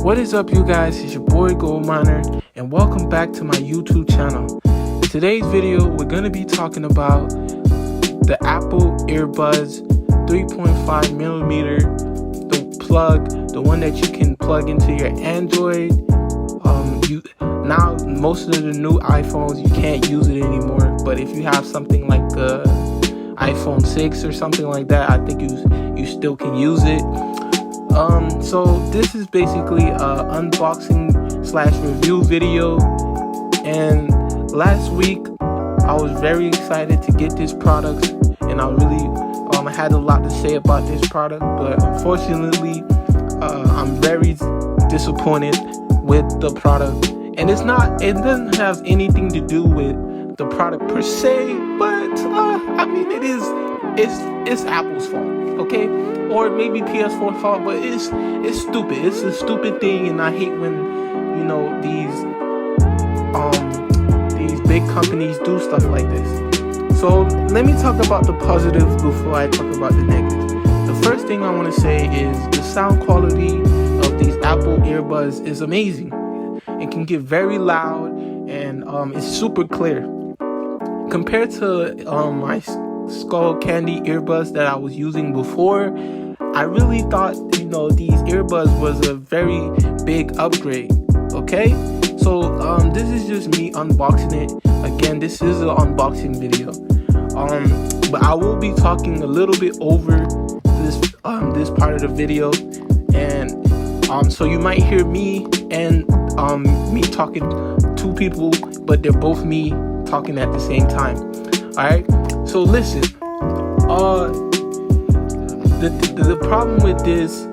What is up, you guys? It's your boy Gold Miner, and welcome back to my YouTube channel. In today's video, we're going to be talking about the Apple earbuds 3.5 millimeter, the plug, the one that you can plug into your Android. Now most of the new iPhones you can't use it anymore, but if you have something like the iPhone 6 or something like that, I think you still can use it. So this is basically a unboxing / review video, and last week I was very excited to get this product, and I really had a lot to say about this product, but unfortunately I'm very disappointed with the product. And it doesn't have anything to do with the product per se, but it's Apple's fault, okay? Or maybe PS4 fault, but it's stupid. It's a stupid thing, and I hate when these big companies do stuff like this. So let me talk about the positives before I talk about the negatives. The first thing I want to say is the sound quality of these Apple earbuds is amazing. It can get very loud, and it's super clear compared to my Skull Candy earbuds that I was using before. I really thought these earbuds was a very big upgrade. Okay, so this is just me unboxing it. Again, this is an unboxing video, but I will be talking a little bit over this part of the video, and so you might hear me and me talking to people, but they're both me talking at the same time. Alright, so listen, the problem with this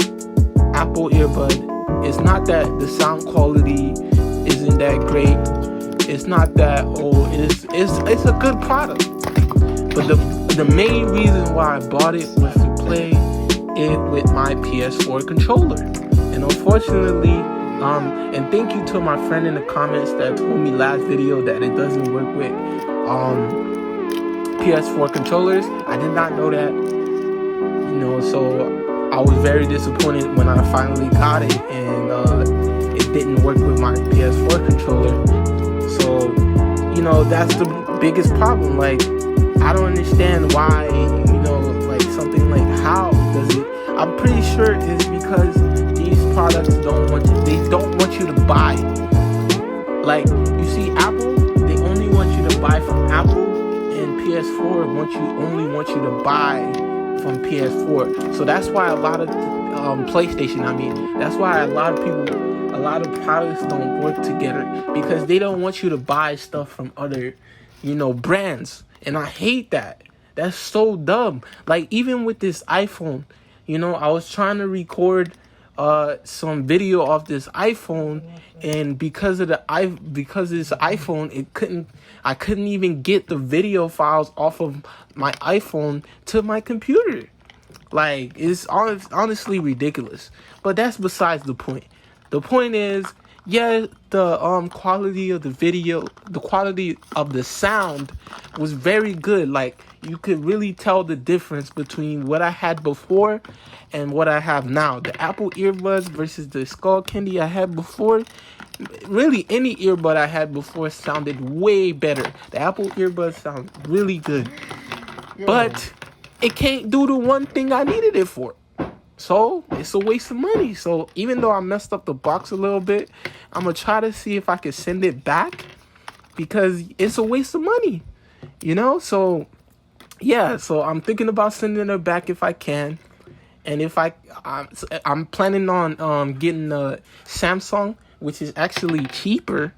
Apple earbud is not that the sound quality isn't that great. It's not that it's a good product, but the main reason why I bought it was to play it with my PS4 controller. And unfortunately, and thank you to my friend in the comments that told me last video that it doesn't work with PS4 controllers. I did not know that, so I was very disappointed when I finally got it, and it didn't work with my PS4 controller. So, that's the biggest problem. Like, I don't understand why, something like how does it. I'm pretty sure it's because these products don't want you to buy. Like, you see, Apple, they only want you to buy from Apple, and PS4 only want you to buy from PS4. So that's why a lot of PlayStation, that's why a lot of products don't work together, because they don't want you to buy stuff from other brands. And I hate that. That's so dumb. Like, even with this iPhone, I was trying to record some video off this iPhone, and because this iPhone, I couldn't even get the video files off of my iPhone to my computer. Like, it's honestly ridiculous. But that's besides the point. The point is, yeah, the quality of the video, the quality of the sound was very good. Like, you could really tell the difference between what I had before and what I have now. The Apple earbuds versus the Skull Candy I had before. Really, any earbud I had before sounded way better. The Apple earbuds sound really good. But it can't do the one thing I needed it for. So it's a waste of money. So even though I messed up the box a little bit, I'm going to try to see if I can send it back, because it's a waste of money. So yeah, so I'm thinking about sending it back if I can. And if I'm planning on getting a Samsung, which is actually cheaper,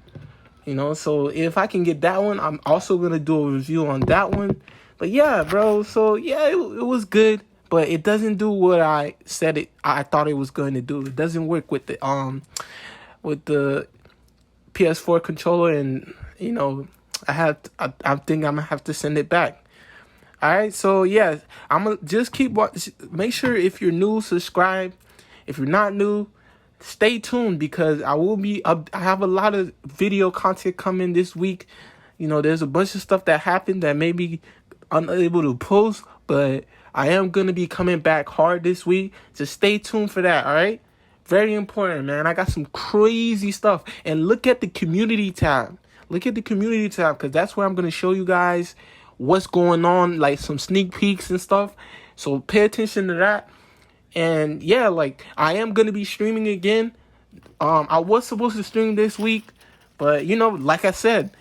so if I can get that one, I'm also going to do a review on that one. But yeah, bro, so yeah, it was good, but it doesn't do what I thought it was going to do. It doesn't work with the PS4 controller, and I think I'm gonna have to send it back. All right, so yeah, I'm gonna just keep watching. Make sure if you're new, subscribe. If you're not new, stay tuned, because I have a lot of video content coming this week. There's a bunch of stuff that happened that maybe unable to post, but I am gonna be coming back hard this week. Just stay tuned for that. All right. Very important, man. I got some crazy stuff. And look at the community tab. Look at the community tab, because that's where I'm going to show you guys what's going on, like some sneak peeks and stuff. So pay attention to that. And yeah, like I am going to be streaming again. I was supposed to stream this week, but you know, like I said,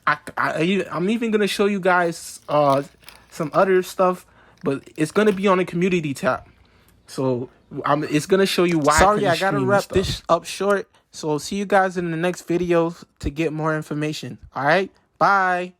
I'm even going to show you guys some other stuff, but it's going to be on the community tab. So it's going to show you why. Sorry, I got to wrap this up short. So see you guys in the next video to get more information. All right. Bye.